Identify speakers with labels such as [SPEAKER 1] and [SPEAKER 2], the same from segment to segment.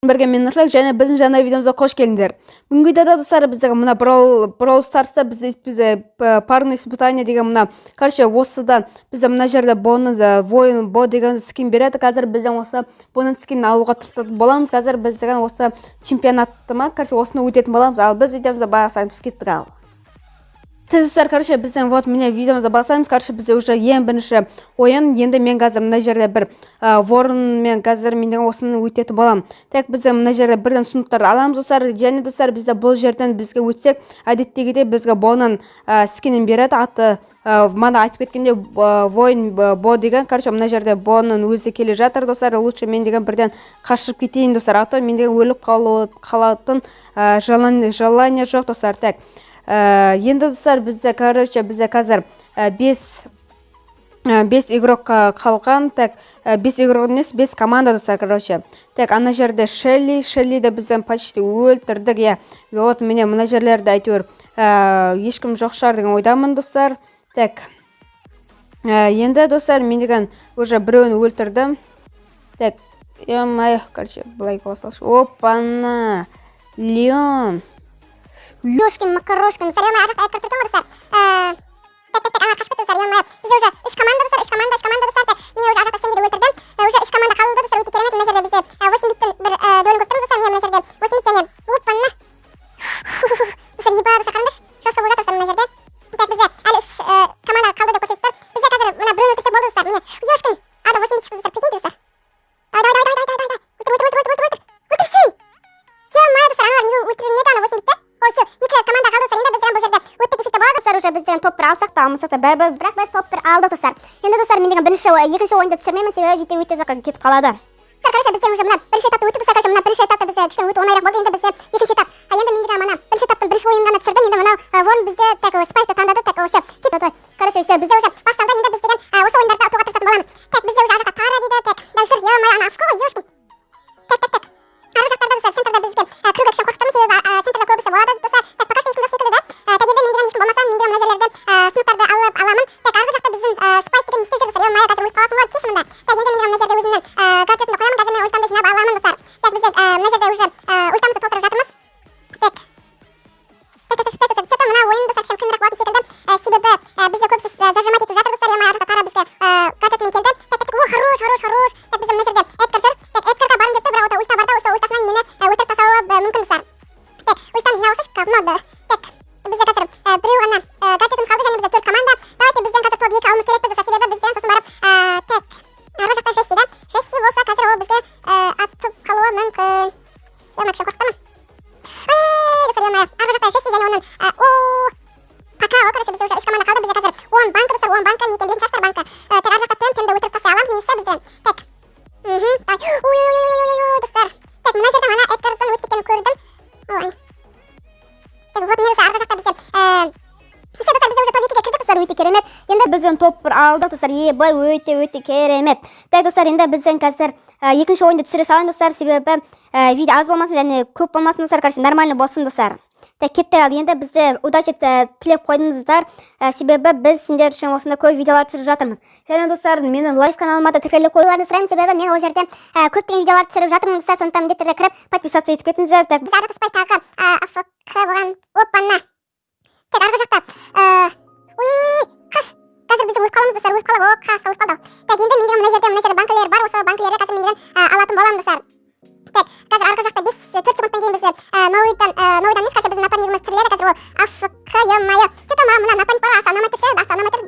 [SPEAKER 1] Бірге мен Нұрлан және біздің жаңа видеомызға қош келдіңдер. Бүгінгі видеода достар бізде мына Brawl Stars'та бізде парное испытание деген мына, короче, осыдан бізде мына жерде бонус воин бо деген скин береді. Қазір бізден осы бонус скинін алуға тырысатын боламыз. Қазір біз деген осы чемпионатты ма, короче, осыны өтетін боламыз. Ал біз видеомызды бастаймыз, кеттік ал. Достар, короче, бізден вот міне видеомызды бастаймыз. Короче, бізде уже ең бірінші ойын. Енді мен қазір мына жерде бір ворон мен қазір мен осыны өтетін болам. Так бізде мына жерде бірден сыныптарды аламыз достар. Және достар, бізде бұл жерден бізге өтсек, әдеттегідей бізге бонан скинін береді. Аты мана айтып кеткенде воин бо деген, короче, мына жерде бонан өзі келе жатыр достар. Лучше мен деген бірден қашып кетейін достар. А то мен деген өліп қалатын желание жоқ достар. Так енді достар, бізде короче бізде қазір 5 игрок қалған. Так 5 игрок емес, 5 команда достар, короче. Так ана жерде Шеллиді бізден почти өлтірдік. Я вот міне мына жерлерді әйтеуір ешкім жоқ шығар деген ойдамын достар. Так енді достар, мен деген уже біреуін өлтірдім. Так короче, былай қыла салшы. Опана Леон
[SPEAKER 2] Ёшкин, макарошкин, достар, ё-моё, ажақта айтып тұрдым ғой достар. Так, ана қашып кетті достар, ё-моё. Бізде уже 3 команда достар, 3 команда достар. Так, мен уже ажақта Сэнди өлтірдім. Уже 3 команда қалды достар, өте керемет. Мына жерде бізде 8 биттен бір дуэль көріп тұрмыз достар. Мына жерде 8 бит және опана. Достар, еба достар, қараңдаршы. Жастық болып жатыр достар мына жерде. Так, бізде әлі 3 команда қалды деп көрсетіп тұр. Бізде қазір мына біреуін өлтірсек болды достар. Міне, ёшкин, ада 8 бит шықты достар, прикиньте достар. Давай. Өлтірсей. Ё-моё достар, аналар неге өлтірмеді ана 8 битті? Ой, все, 2 команда қалды достар. Енді біз бұл жерде өтті десек те болады достар. Уже бізден топ 1 алсақ та алмасақ та бәрібір, бірақ біз топ 1 алдық достар. Енді достар, мен деген екінші ойынды түсірмеймін, себебі өте ұзаққа кетіп қалады. Короче, бізде уже мына бірінші этапты өтіп достар. Короче, мына бірінші этапта бізде кішкене өте оңайырақ болды. Енді бізде екінші этап. Енді мен деген мына бірінші этаптың бірінші ойынын ғана түсірдім. Енді мына ворон бізде так спайкты таңдады. Так все, кетті. Короче, все, бізде уже басталды. Енді біз деген осы ойындарды ұтуға тырысатын боламыз. Так, бізде уже ажақта Тара дейді. Так, дәл жүр, ё-моё, ана Авко ғой, ёшкин. Так. Арғы жақтарда достар, центрда бізге кіруге кішкене қорқытамыз, себебі центрда көбісі болады достар. Так, пока что ешкім жоқ секілді да. Так, енді мен деген ешкім болмаса, мен деген мына жерлерден сыныптарды алып аламын. Так, арғы жақта біздің спайк деген не істеп жүр достар. Ё-моё, қазір өліп қаласың ғой, кеш мында. Так, енді мен деген мына жерде өзімнің гаджетімді қоямын. Қазір мен ультамды жинап аламын достар. Так, бізде мына жерде уже ультамызды толтырып жатырмыз. Так, что-то мына ойын достар кішкене қиынырақ болатын секілді. Себебі бізде көбісі зажимать етіп жатыр достар. Ё-моё, арғы жақта Тара бізге гаджетімен келді. Так, о, хорош. Так, бізде мына жерде Эдгар жүр. Так, Эдгарға барым депті, бірақ ота ульта бар да, осы ультасынан мені өлтіріп тастауы мүмкін достар. Так, ультаны жинап алсайшы, қалмады. Так, бізде қазір біреу ғана гаджетіміз қалды және бізде 4 команда. Давайте бізден қазір топ 2 алуымыз керекпіз достар, себебі бізден сосын барып так, арғы жақта Жесси да. Жесси болса қазір ол бізге атып қалуы мүмкін. Ё-моё, кішкене қорқыптымын. Достар, ё-моё, арғы жақта Жесси және оның пока ол, короче, бізде уже 3 команда қалды. Бізде қазір 10 банка достар, 10 банка, некен білетін шығарсыздар банка. Так, арғы жақта Пэмді өлтіріп тастай аламыз меніңше бізден. Так, достар. Так, мына жерде мана Эдгардың өтіп кеткенін көрдім. Ой. Так, вот мен арғы жақта бізде все достар, бізде уже топ 2-ге кірдік достар, өте керемет.
[SPEAKER 1] Енді бізден топ 1 алдық достар. Ебай, өте керемет. Так достар, енді бізден қазір екінші ойынды түсіре салайын достар, себебі видео аз болмасын және көп болмасын достар, короче, нормально болсын достар. Так, кеттік ал. Енді бізде удача тілеп қойдыңыздар, себебі біз сендер үшін осында көп видеолар түсіріп жатырмыз. Және достар, менің лайв каналыма да тіркеліп қоюларыңызды сұраймын, себебі мен ол жерде көптеген видеолар түсіріп жатырмын достар. Сондықтан міндетті кіріп подписаться етіп кетіңіздер. Так, біз арғы спай тағы АФК болған. Опана. Так, арғы жақта қаш. Қазір біз өліп қаламыз достар, өліп қалып, қас өліп қалды. Так, енді мен деген мына жерде банкілер бар, осы банкілерді қазір мен деген алатын боламын достар. Так, қазір арғы жақта 4 секундтан кейін бізде Ноуидан емес, қазір біздің напарнигіміз тіріледі. Қазір ол АФК, ё-моё. Что-то мына напарник бар, аса анамай тұршы,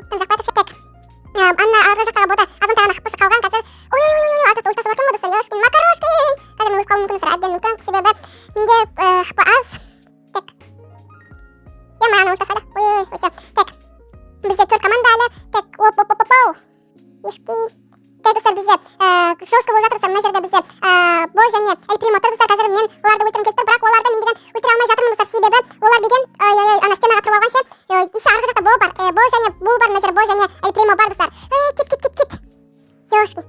[SPEAKER 1] тым жақпай тұршы. Так, ана арғы жақтағы бота азын тағана қықпысы қалған қазір. Ой, арғы жақта ультасы бар екен ғой достар, ёшкин, макарошкин. Қазір мен өліп қалуым мүмкін достар, әбден мүмкін, себебі менде хп аз. Так, ё-моё, ана ультасы қайда? Ой, все. Так, бізде 4 команда әлі. Так, оп. Ешкин. Так, достар, бізде жестко болып жатыр достар. Мына жерде бізде Бо және Эль Примо тұр достар. Қазір мен оларды өлтіргім келіп тұр, бірақ оларды мен деген өлтіре алмай жатырмын достар, себебі олар деген ана стенаға тұрып алғанша еще арғы жақта Бо бар. Бо және Бул бар, мына жерде Бо және Эль Примо бар достар. Кет. Ёшкин.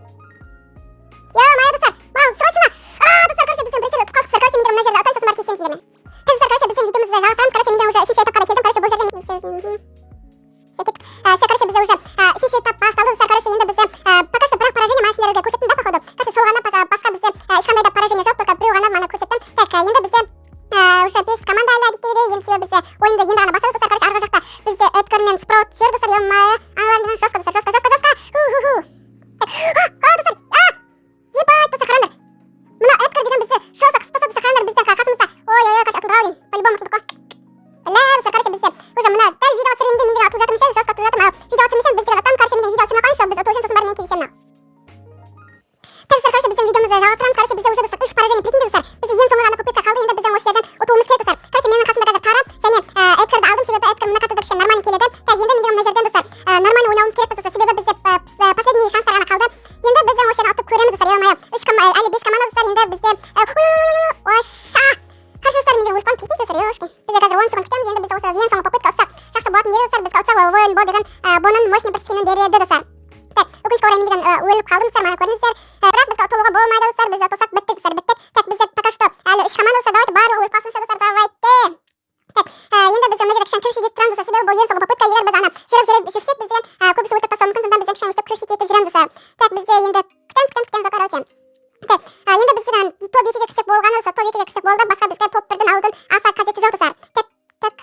[SPEAKER 1] Ё-моё достар, маған срочно. Достар, короче, бізден бірінші ұтып қалдық достар. Короче, мен мына жерде ұтайын, сосын барып kesемін сіздермен. Так, достар, короче, біздің видеомызды жалғастырамыз. Короче, мен уже 3-ші этапқа да келдім. Короче, бұл жерде все, короче, бізде уже 3-ші этап басталды достар. Короче, енді бізде пока что бірақ поражение мана сендерге көрсеттім да, походу. Короче, сол ғана басқа бізде ешқандай да поражение жоқ, только біреу ғана мана
[SPEAKER 2] Енді бізде уже без команда әлі әдеттегідей, енді себебі бізде ойында енді ғана бастады достар. Короче, арғы жақта бізде Эдгар мен Спраут жүр достар. Ё-моё, аналармен жестко достар, жестко. Достар, ебать достар, қараңдар. Мына Эдгар деген бізде жестко қыспаса достар, қараңдар бізде қасымызда. Ой-ой-ой, короче, атылдыға ойын. По-любому атылдық қой. Бля, достар, короче, бізде уже мына дәл видео түсіргенде мен деген атылып жатырмын ше, жестко атылып жатырмын. Ал видео түсірмесем біз деген аттан, короче, мен видео түсірмей қойыңызшы, біз өтіп сосын барып мен кездесемін. Так, достар, короче, біздің видеомызды жалғастырамыз. Короче, бізде уже достар 3 поражение, прикиньте достар. Бізде ең соңғы ғана попытка қалды, енді біздің осы жерден ұтуымыз керек достар. Короче, менің қасымда қазір Қара және Эдгарды алдым, себебі Эдгар мына картада кішкене нормально келеді. Так, енді мен мына жерден достар нормально ойнауымыз керек достар, себебі бізде последний шанстар ғана қалды. Енді біздің осы жерден ұтып көреміз достар. Ё-моё, әлі 5 команда достар. Енді бізде оша. Қанша достар менде өліп қалды, прикиньте достар, ёшкин. Бізде қазір 10 секунд күтеміз. Енді біз осы ең соңғы попытка ұтсақ жақсы болатын еді достар. Бізге ұтсақ воин бол деген бонын мощный бір скинін береді достар. Так, өкінішке орай мен деген өліп қалдым достар, мана көрдіңіздер. Бірақ бізге ұтылуға болмайды достар. Біз ұтылсақ біттік достар, біттік. Так, бізде пока что әлі 3 команда достар. Давайте барлығы өліп қалсыншы достар, давайте. Так, енді біз мына жерде кішкене кірісі етіп тұрамыз достар, себебі бұл ең соңғы попытка. Егер біз ана жүріп жүрсек, біз деген көбісі өлтіріп тастауы мүмкін, сондықтан біз кішкене өстіп кірісі етіп жүреміз достар. Так, бізде енді күтеміз, короче. Так, енді біз топ 2-ге кірсек болғаны достар, топ 2-ге кірсек болды, басқа бізге топ 1-ден алдын аса қажеті жоқ достар. Так.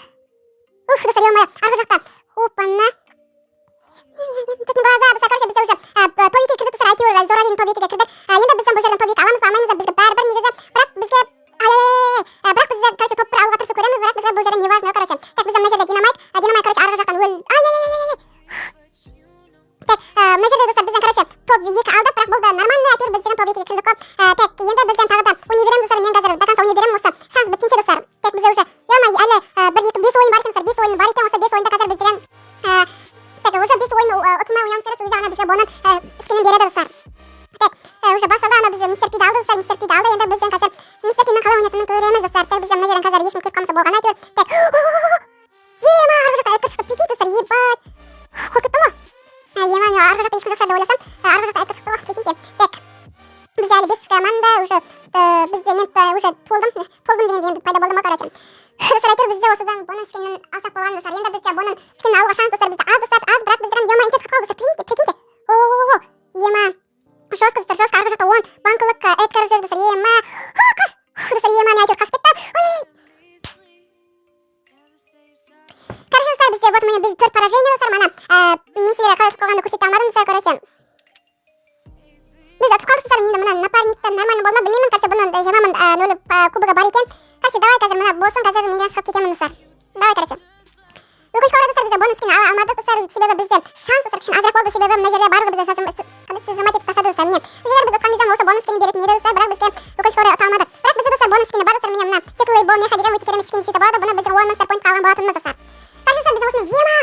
[SPEAKER 2] Достар, ё-моё, арғы жақта. Опана. Жұрттың глаза достар, короче, бізде уже топ 2-ге кірдік достар, әйтеуір Зорадин топ 2-ге кірдік. Енді бізден бұл жерден топ 2 аламыз ба, алмаймыз ба, бізге бәрібір негізі. Бірақ бізге бірақ бізде, короче, топ 1 алуға тырысып көреміз, бірақ бізге бұл жерден не важно, короче. Так, бізде мына жерде Динамайт, короче, арғы жақтан Так, мына жерде достар бізден, короче, топ 2 алдық, бірақ бұл да нормально, әйтеуір біз деген топ 2-ге кірдік қой. Так, енді бізден тағы да ойнай береміз достар, мен қазір до конца ойнай беремін, осы шанс біткенше достар. Так, бізде уже, ё-моё, әлі 1-2-5 ойын бар екен достар, 5 ойын бар екен, осы 5 ойында қазір біз деген так, уже 5 ойын ұтылмай ойнауымыз керек, өзі ана бізге бонын скинін береді достар. Так, уже басталды, ана бізде Мистер Пиді алды достар, Мистер Пиді алды, енді бізден қазір Мистер Пимен қалай ойнайтынын көреміз достар. Так, бізде мына жерден қазір ешкім келіп қалмаса болғаны әйтеуір. Так, ема, арғы жақта Эдгар шықты, прикиньте достар, ебать. Қорқытты ма? Ема, мен арғы жақта ешкім жоқ шығар деп ойласам, арғы жақта Эдгар шықты ғой, прикиньте. Так, бізде әлі 5 команда, уже бізде мен уже толдым дегенде енді пайда болдым ғой, короче. Достар, әйтеуір бізде осыдан бонус скинін алсақ болған достар. Енді бізде бонус скинін алуға шанс достар, бізде аз достар, аз, бірақ бізден ема интернет қалды достар, прикиньте. О-о-о, ема, жестко достар, жестко, арғы жақта 10 банкылық Эдгар жүр достар, ема. Қаш, достар, ема, мен әйтеуір қашып кетті. Короче, достар, бізде вот міне біз 4 поражение достар, мана мен сендерге қалай ұтып қалғанды көрсете алмадым достар, короче. Біз ұтып қалдық достар, енді мына напарниктен нормально болды ма білмеймін, короче, бұның 20.000 кубогы бар екен. Короче, давай қазір мына болсын, қазір менен шығып кетемін достар. Давай, короче. Өкінішке орай достар, бізде бонус скин ала алмадық достар, себебі бізде шанс достар кішкене азырақ болды, себебі мына жерде барлығы бізде сжимать етіп тастады достар. Міне, егер біз ұтқан кезде осы бонус скинін беретін еді достар, бірақ бізге өкінішке орай ұта алмадық. Бірақ бізде достар бонус скини бар достар, міне мына Секлей Бол Меха деген өте керемет скин сөйтіп алады, бұны біздің 10 стар поинтқа алған болатынымыз достар. Короче, достар, бізде осымен ема